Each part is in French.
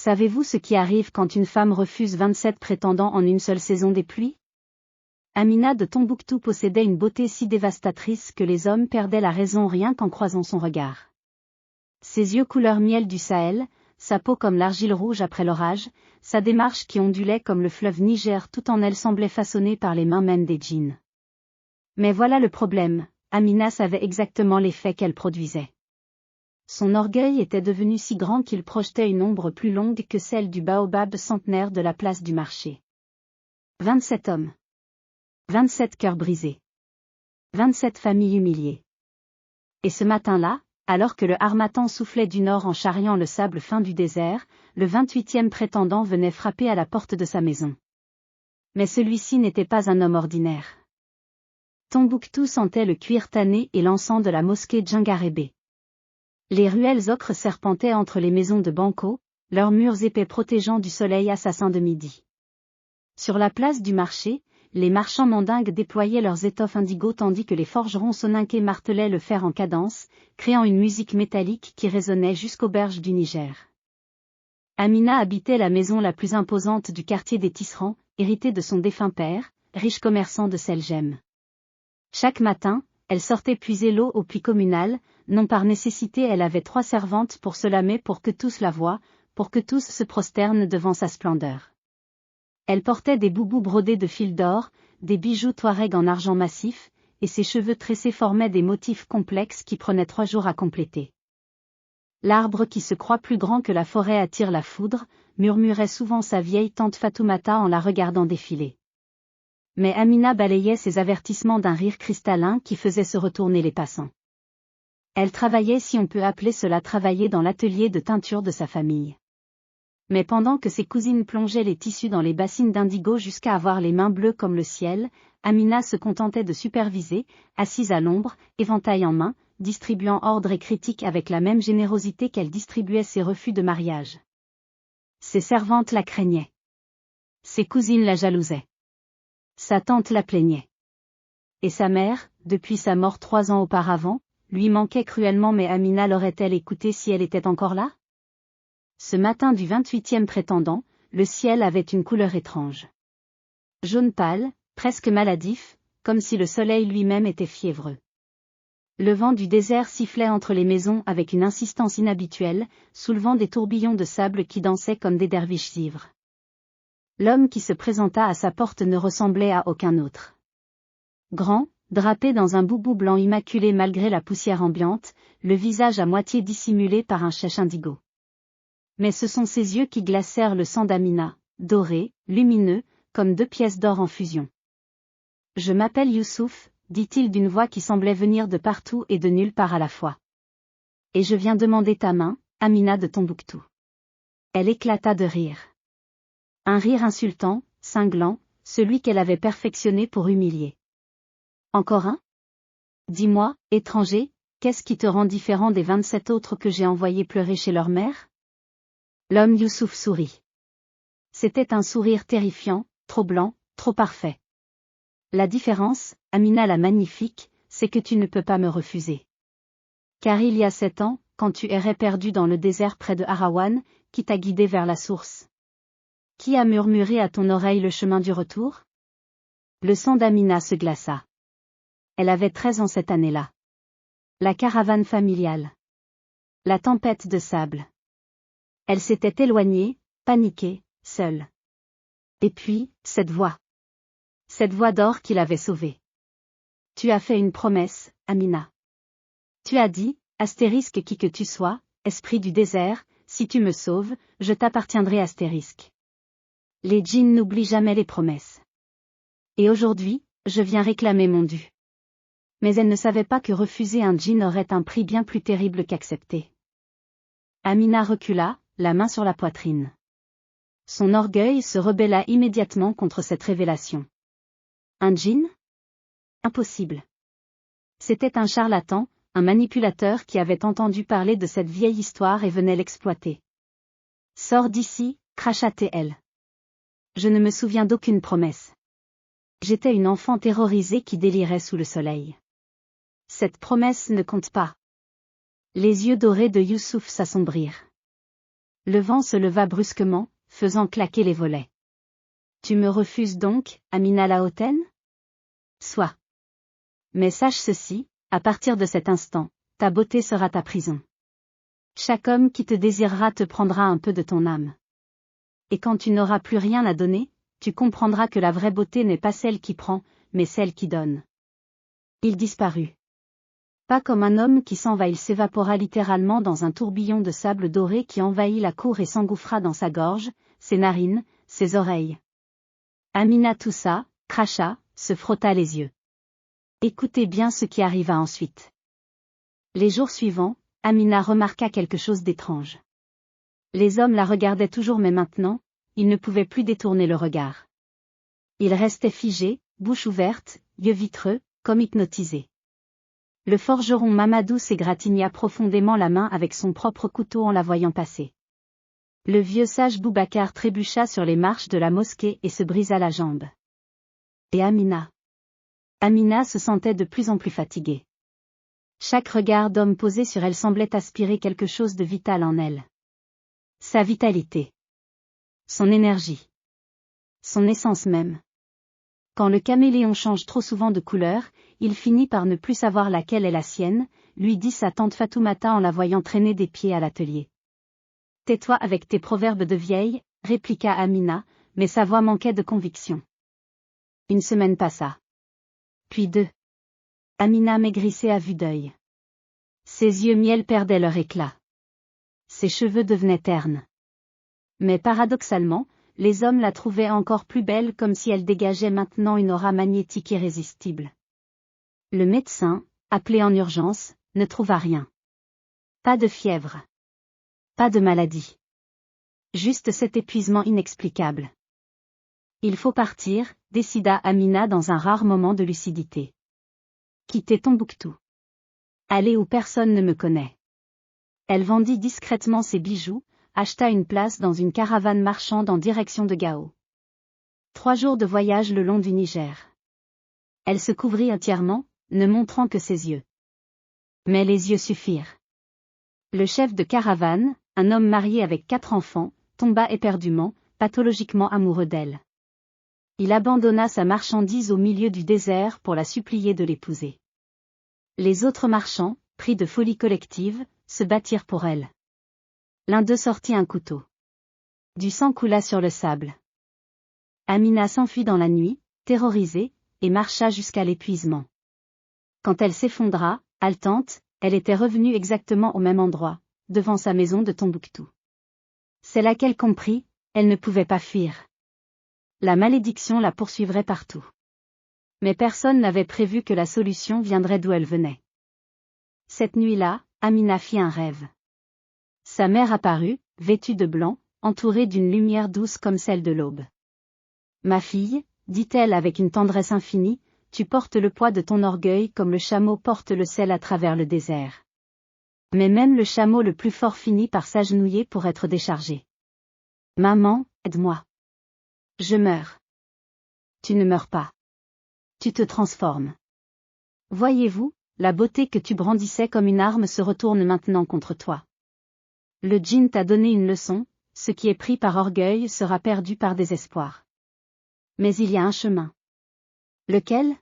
Savez-vous ce qui arrive quand une femme refuse 27 prétendants en une seule saison des pluies? Amina de Tombouctou possédait une beauté si dévastatrice que les hommes perdaient la raison rien qu'en croisant son regard. Ses yeux couleur miel du Sahel, sa peau comme l'argile rouge après l'orage, sa démarche qui ondulait comme le fleuve Niger tout en elle semblait façonnée par les mains même des djinns. Mais voilà le problème, Amina savait exactement l'effet qu'elle produisait. Son orgueil était devenu si grand qu'il projetait une ombre plus longue que celle du baobab centenaire de la place du marché. 27 hommes. 27 cœurs brisés. 27 familles humiliées. Et ce matin-là, alors que le harmattan soufflait du nord en charriant le sable fin du désert, le 28e prétendant venait frapper à la porte de sa maison. Mais celui-ci n'était pas un homme ordinaire. Tombouctou sentait le cuir tanné et l'encens de la mosquée Djingarébé. Les ruelles ocres serpentaient entre les maisons de Banco, leurs murs épais protégeant du soleil assassin de midi. Sur la place du marché, les marchands mandingues déployaient leurs étoffes indigo tandis que les forgerons soninqués martelaient le fer en cadence, créant une musique métallique qui résonnait jusqu'aux berges du Niger. Amina habitait la maison la plus imposante du quartier des Tisserands, héritée de son défunt père, riche commerçant de Selgem. Chaque matin, elle sortait puiser l'eau au puits communal, non par nécessité elle avait 3 servantes pour se lamer pour que tous la voient, pour que tous se prosternent devant sa splendeur. Elle portait des boubous brodés de fil d'or, des bijoux touareg en argent massif, et ses cheveux tressés formaient des motifs complexes qui prenaient 3 jours à compléter. L'arbre qui se croit plus grand que la forêt attire la foudre, murmurait souvent sa vieille tante Fatoumata en la regardant défiler. Mais Amina balayait ses avertissements d'un rire cristallin qui faisait se retourner les passants. Elle travaillait si on peut appeler cela travailler dans l'atelier de teinture de sa famille. Mais pendant que ses cousines plongeaient les tissus dans les bassines d'indigo jusqu'à avoir les mains bleues comme le ciel, Amina se contentait de superviser, assise à l'ombre, éventail en main, distribuant ordre et critique avec la même générosité qu'elle distribuait ses refus de mariage. Ses servantes la craignaient. Ses cousines la jalousaient. Sa tante la plaignait. Et sa mère, depuis sa mort 3 ans auparavant, lui manquait cruellement mais Amina l'aurait-elle écoutée si elle était encore là? Ce matin du 28e prétendant, le ciel avait une couleur étrange. Jaune pâle, presque maladif, comme si le soleil lui-même était fiévreux. Le vent du désert sifflait entre les maisons avec une insistance inhabituelle, soulevant des tourbillons de sable qui dansaient comme des derviches ivres. L'homme qui se présenta à sa porte ne ressemblait à aucun autre. Grand, drapé dans un boubou blanc immaculé malgré la poussière ambiante, le visage à moitié dissimulé par un chèche indigo. Mais ce sont ses yeux qui glacèrent le sang d'Amina, dorés, lumineux, comme 2 pièces d'or en fusion. « Je m'appelle Youssouf », dit-il d'une voix qui semblait venir de partout et de nulle part à la fois. « Et je viens demander ta main, Amina de Tombouctou. » Elle éclata de rire. Un rire insultant, cinglant, celui qu'elle avait perfectionné pour humilier. « Encore un ? Dis-moi, étranger, qu'est-ce qui te rend différent des 27 autres que j'ai envoyés pleurer chez leur mère ? » L'homme Youssouf sourit. C'était un sourire terrifiant, trop blanc, trop parfait. La différence, Amina la magnifique, c'est que tu ne peux pas me refuser. Car il y a 7 ans, quand tu errais perdu dans le désert près de Harawan, qui t'a guidé vers la source? Qui a murmuré à ton oreille le chemin du retour? Le sang d'Amina se glaça. Elle avait 13 ans cette année-là. La caravane familiale. La tempête de sable. Elle s'était éloignée, paniquée, seule. Et puis, cette voix. Cette voix d'or qui l'avait sauvée. Tu as fait une promesse, Amina. Tu as dit, astérisque qui que tu sois, esprit du désert, si tu me sauves, je t'appartiendrai astérisque. Les djinns n'oublient jamais les promesses. Et aujourd'hui, je viens réclamer mon dû. Mais elle ne savait pas que refuser un djinn aurait un prix bien plus terrible qu'accepter. Amina recula, la main sur la poitrine. Son orgueil se rebella immédiatement contre cette révélation. Un djinn ? Impossible. C'était un charlatan, un manipulateur qui avait entendu parler de cette vieille histoire et venait l'exploiter. Sors d'ici, cracha-t-elle. Je ne me souviens d'aucune promesse. J'étais une enfant terrorisée qui délirait sous le soleil. Cette promesse ne compte pas. Les yeux dorés de Youssouf s'assombrirent. Le vent se leva brusquement, faisant claquer les volets. Tu me refuses donc, Amina la hautaine? Soit. Mais sache ceci, à partir de cet instant, ta beauté sera ta prison. Chaque homme qui te désirera te prendra un peu de ton âme. Et quand tu n'auras plus rien à donner, tu comprendras que la vraie beauté n'est pas celle qui prend, mais celle qui donne. Il disparut. Pas comme un homme qui s'en va, il s'évapora littéralement dans un tourbillon de sable doré qui envahit la cour et s'engouffra dans sa gorge, ses narines, ses oreilles. Amina toussa, cracha, se frotta les yeux. Écoutez bien ce qui arriva ensuite. Les jours suivants, Amina remarqua quelque chose d'étrange. Les hommes la regardaient toujours, mais maintenant, ils ne pouvaient plus détourner le regard. Ils restaient figés, bouche ouverte, yeux vitreux, comme hypnotisés. Le forgeron Mamadou s'égratigna profondément la main avec son propre couteau en la voyant passer. Le vieux sage Boubacar trébucha sur les marches de la mosquée et se brisa la jambe. Et Amina se sentait de plus en plus fatiguée. Chaque regard d'homme posé sur elle semblait aspirer quelque chose de vital en elle. Sa vitalité. Son énergie. Son essence même. Quand le caméléon change trop souvent de couleur, il finit par ne plus savoir laquelle est la sienne, lui dit sa tante Fatoumata en la voyant traîner des pieds à l'atelier. Tais-toi avec tes proverbes de vieille, répliqua Amina, mais sa voix manquait de conviction. Une semaine passa. Puis 2. Amina maigrissait à vue d'œil. Ses yeux miel perdaient leur éclat. Ses cheveux devenaient ternes. Mais paradoxalement, les hommes la trouvaient encore plus belle, comme si elle dégageait maintenant une aura magnétique irrésistible. Le médecin, appelé en urgence, ne trouva rien. Pas de fièvre. Pas de maladie. Juste cet épuisement inexplicable. Il faut partir, décida Amina dans un rare moment de lucidité. Quitter Tombouctou. Aller où personne ne me connaît. Elle vendit discrètement ses bijoux, acheta une place dans une caravane marchande en direction de Gao. 3 jours de voyage le long du Niger. Elle se couvrit entièrement, ne montrant que ses yeux. Mais les yeux suffirent. Le chef de caravane, un homme marié avec 4 enfants, tomba éperdument, pathologiquement amoureux d'elle. Il abandonna sa marchandise au milieu du désert pour la supplier de l'épouser. Les autres marchands, pris de folie collective, se battirent pour elle. L'un d'eux sortit un couteau. Du sang coula sur le sable. Amina s'enfuit dans la nuit, terrorisée, et marcha jusqu'à l'épuisement. Quand elle s'effondra, haletante, elle était revenue exactement au même endroit, devant sa maison de Tombouctou. C'est là qu'elle comprit, elle ne pouvait pas fuir. La malédiction la poursuivrait partout. Mais personne n'avait prévu que la solution viendrait d'où elle venait. Cette nuit-là, Amina fit un rêve. Sa mère apparut, vêtue de blanc, entourée d'une lumière douce comme celle de l'aube. « Ma fille, dit-elle avec une tendresse infinie, tu portes le poids de ton orgueil comme le chameau porte le sel à travers le désert. Mais même le chameau le plus fort finit par s'agenouiller pour être déchargé. Maman, aide-moi. Je meurs. Tu ne meurs pas. Tu te transformes. Voyez-vous, la beauté que tu brandissais comme une arme se retourne maintenant contre toi. Le djinn t'a donné une leçon, ce qui est pris par orgueil sera perdu par désespoir. Mais il y a un chemin. Lequel?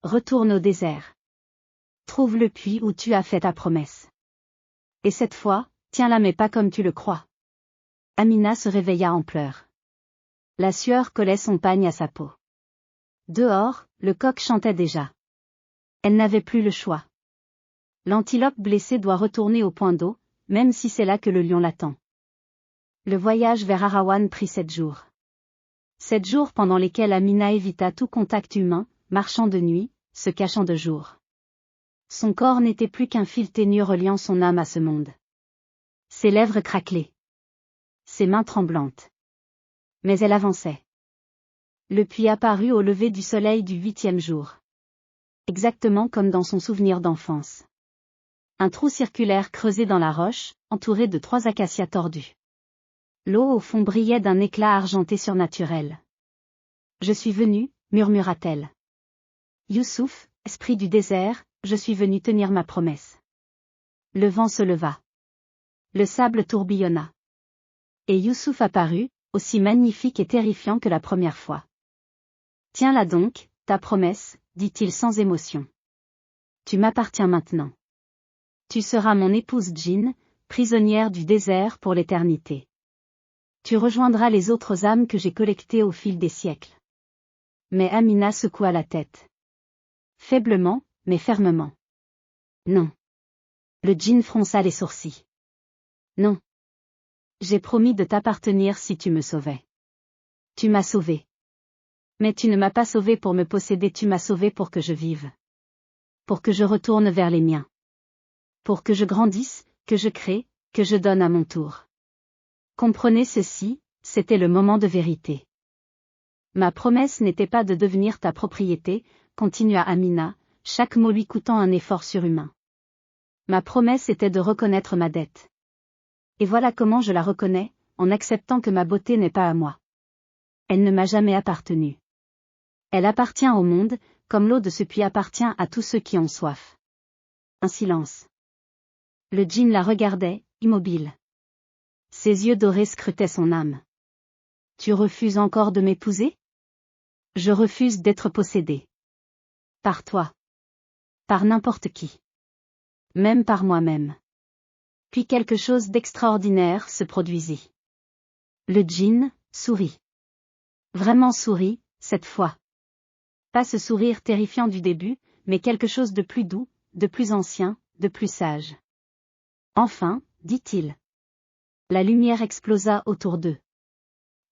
Retourne au désert. Trouve le puits où tu as fait ta promesse. Et cette fois, tiens-la mais pas comme tu le crois. Amina se réveilla en pleurs. La sueur collait son pagne à sa peau. Dehors, le coq chantait déjà. Elle n'avait plus le choix. L'antilope blessée doit retourner au point d'eau, même si c'est là que le lion l'attend. Le voyage vers Arawan prit 7 jours. 7 jours pendant lesquels Amina évita tout contact humain, marchant de nuit, se cachant de jour. Son corps n'était plus qu'un fil ténu reliant son âme à ce monde. Ses lèvres craquelaient. Ses mains tremblantes. Mais elle avançait. Le puits apparut au lever du soleil du 8e jour. Exactement comme dans son souvenir d'enfance. Un trou circulaire creusé dans la roche, entouré de 3 acacias tordus. L'eau au fond brillait d'un éclat argenté surnaturel. « Je suis venue, murmura-t-elle. Youssouf, esprit du désert, je suis venue tenir ma promesse. » Le vent se leva. Le sable tourbillonna. Et Youssouf apparut, aussi magnifique et terrifiant que la première fois. Tiens-la donc, ta promesse, dit-il sans émotion. Tu m'appartiens maintenant. Tu seras mon épouse Djinn, prisonnière du désert pour l'éternité. Tu rejoindras les autres âmes que j'ai collectées au fil des siècles. Mais Amina secoua la tête. Faiblement, mais fermement. Non. Le djinn fronça les sourcils. Non. J'ai promis de t'appartenir si tu me sauvais. Tu m'as sauvé. Mais tu ne m'as pas sauvé pour me posséder, tu m'as sauvé pour que je vive. Pour que je retourne vers les miens. Pour que je grandisse, que je crée, que je donne à mon tour. Comprenez ceci, c'était le moment de vérité. Ma promesse n'était pas de devenir ta propriété, continua Amina, chaque mot lui coûtant un effort surhumain. Ma promesse était de reconnaître ma dette. Et voilà comment je la reconnais, en acceptant que ma beauté n'est pas à moi. Elle ne m'a jamais appartenu. Elle appartient au monde, comme l'eau de ce puits appartient à tous ceux qui ont soif. Un silence. Le djinn la regardait, immobile. Ses yeux dorés scrutaient son âme. Tu refuses encore de m'épouser ? Je refuse d'être possédé. Par toi. Par n'importe qui. Même par moi-même. Puis quelque chose d'extraordinaire se produisit. Le djinn sourit. Vraiment sourit, cette fois. Pas ce sourire terrifiant du début, mais quelque chose de plus doux, de plus ancien, de plus sage. Enfin, dit-il. La lumière explosa autour d'eux.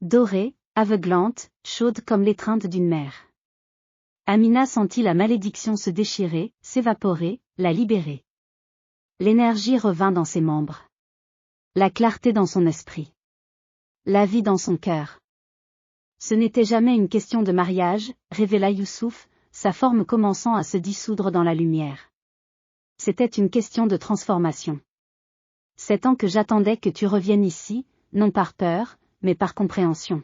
Dorée, aveuglante, chaude comme l'étreinte d'une mer. Amina sentit la malédiction se déchirer, s'évaporer, la libérer. L'énergie revint dans ses membres. La clarté dans son esprit. La vie dans son cœur. Ce n'était jamais une question de mariage, révéla Youssouf, sa forme commençant à se dissoudre dans la lumière. C'était une question de transformation. 7 ans que j'attendais que tu reviennes ici, non par peur, mais par compréhension.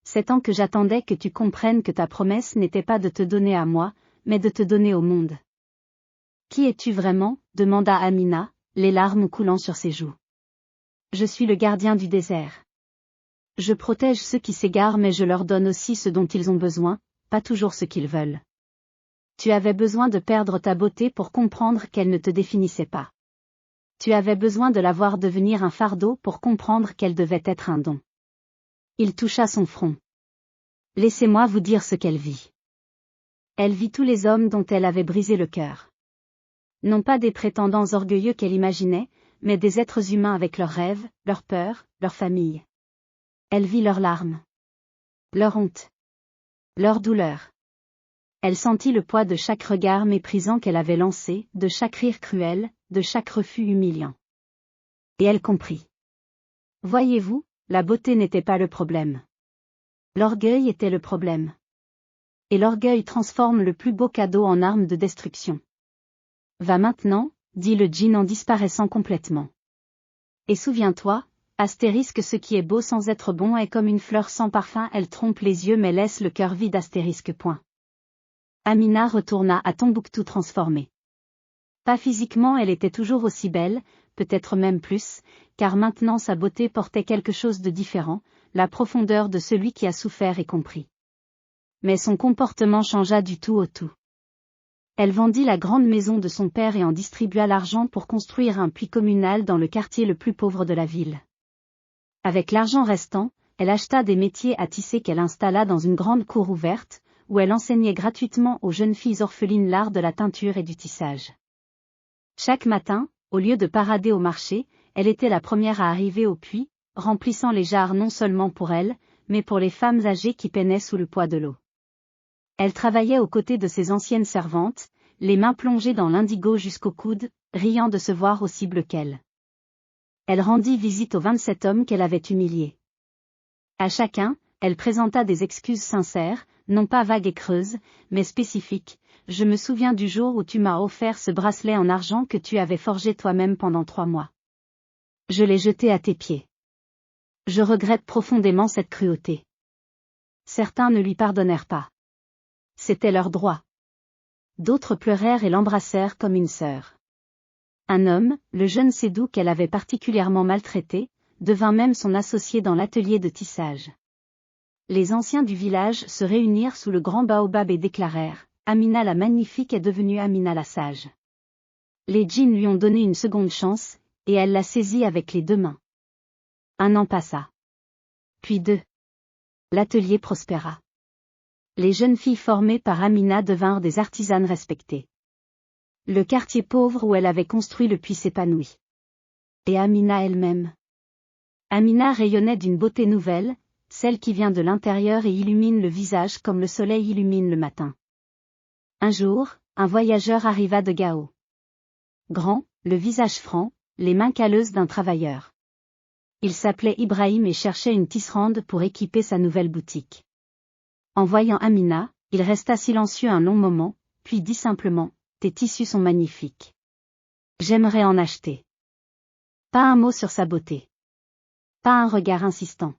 7 ans que j'attendais que tu comprennes que ta promesse n'était pas de te donner à moi, mais de te donner au monde. Qui es-tu vraiment ? Demanda Amina, les larmes coulant sur ses joues. Je suis le gardien du désert. Je protège ceux qui s'égarent mais je leur donne aussi ce dont ils ont besoin, pas toujours ce qu'ils veulent. Tu avais besoin de perdre ta beauté pour comprendre qu'elle ne te définissait pas. Tu avais besoin de la voir devenir un fardeau pour comprendre qu'elle devait être un don. Il toucha son front. Laissez-moi vous dire ce qu'elle vit. Elle vit tous les hommes dont elle avait brisé le cœur. Non pas des prétendants orgueilleux qu'elle imaginait, mais des êtres humains avec leurs rêves, leurs peurs, leurs familles. Elle vit leurs larmes. Leur honte. Leur douleur. Elle sentit le poids de chaque regard méprisant qu'elle avait lancé, de chaque rire cruel, de chaque refus humiliant. Et elle comprit. Voyez-vous, la beauté n'était pas le problème. L'orgueil était le problème. Et l'orgueil transforme le plus beau cadeau en arme de destruction. Va maintenant, dit le djinn en disparaissant complètement. Et souviens-toi, astérisque ce qui est beau sans être bon est comme une fleur sans parfum, elle trompe les yeux mais laisse le cœur vide astérisque point. Amina retourna à Tombouctou transformée. Pas physiquement elle était toujours aussi belle, peut-être même plus, car maintenant sa beauté portait quelque chose de différent, la profondeur de celui qui a souffert et compris. Mais son comportement changea du tout au tout. Elle vendit la grande maison de son père et en distribua l'argent pour construire un puits communal dans le quartier le plus pauvre de la ville. Avec l'argent restant, elle acheta des métiers à tisser qu'elle installa dans une grande cour ouverte, où elle enseignait gratuitement aux jeunes filles orphelines l'art de la teinture et du tissage. Chaque matin, au lieu de parader au marché, elle était la première à arriver au puits, remplissant les jarres non seulement pour elle, mais pour les femmes âgées qui peinaient sous le poids de l'eau. Elle travaillait aux côtés de ses anciennes servantes, les mains plongées dans l'indigo jusqu'au coude, riant de se voir aussi bleue qu'elle. Elle rendit visite aux 27 hommes qu'elle avait humiliés. À chacun, elle présenta des excuses sincères, non pas vagues et creuses, mais spécifiques. Je me souviens du jour où tu m'as offert ce bracelet en argent que tu avais forgé toi-même pendant 3 mois. Je l'ai jeté à tes pieds. Je regrette profondément cette cruauté. Certains ne lui pardonnèrent pas. C'était leur droit. D'autres pleurèrent et l'embrassèrent comme une sœur. Un homme, le jeune Sédou qu'elle avait particulièrement maltraité, devint même son associé dans l'atelier de tissage. Les anciens du village se réunirent sous le grand baobab et déclarèrent « Amina la magnifique est devenue Amina la sage ». Les djinns lui ont donné une seconde chance, et elle l'a saisie avec les deux mains. 1 an passa. Puis 2. L'atelier prospéra. Les jeunes filles formées par Amina devinrent des artisanes respectées. Le quartier pauvre où elle avait construit le puits s'épanouit. Et Amina elle-même. Amina rayonnait d'une beauté nouvelle, celle qui vient de l'intérieur et illumine le visage comme le soleil illumine le matin. Un jour, un voyageur arriva de Gao. Grand, le visage franc, les mains calleuses d'un travailleur. Il s'appelait Ibrahim et cherchait une tisserande pour équiper sa nouvelle boutique. En voyant Amina, il resta silencieux un long moment, puis dit simplement « Tes tissus sont magnifiques. J'aimerais en acheter. » Pas un mot sur sa beauté. Pas un regard insistant.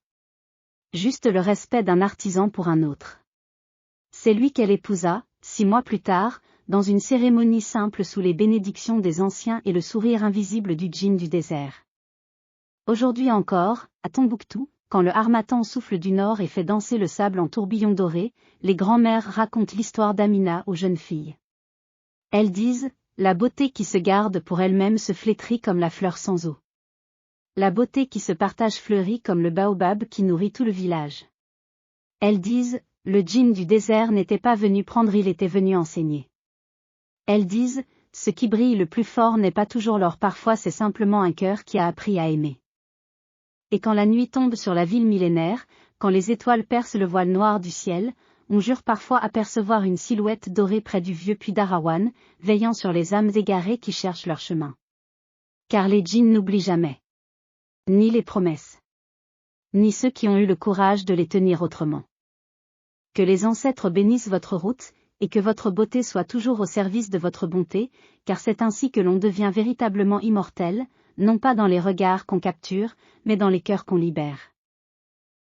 Juste le respect d'un artisan pour un autre. C'est lui qu'elle épousa, 6 mois plus tard, dans une cérémonie simple sous les bénédictions des anciens et le sourire invisible du djinn du désert. Aujourd'hui encore, à Tombouctou, quand le harmattan souffle du nord et fait danser le sable en tourbillons dorés, les grands-mères racontent l'histoire d'Amina aux jeunes filles. Elles disent, la beauté qui se garde pour elle-même se flétrit comme la fleur sans eau. La beauté qui se partage fleurit comme le baobab qui nourrit tout le village. Elles disent, le djinn du désert n'était pas venu prendre, il était venu enseigner. Elles disent, ce qui brille le plus fort n'est pas toujours l'or, parfois c'est simplement un cœur qui a appris à aimer. Et quand la nuit tombe sur la ville millénaire, quand les étoiles percent le voile noir du ciel, on jure parfois apercevoir une silhouette dorée près du vieux puits d'Arawan, veillant sur les âmes égarées qui cherchent leur chemin. Car les djinns n'oublient jamais. Ni les promesses. Ni ceux qui ont eu le courage de les tenir autrement. Que les ancêtres bénissent votre route, et que votre beauté soit toujours au service de votre bonté, car c'est ainsi que l'on devient véritablement immortel, non pas dans les regards qu'on capture, mais dans les cœurs qu'on libère.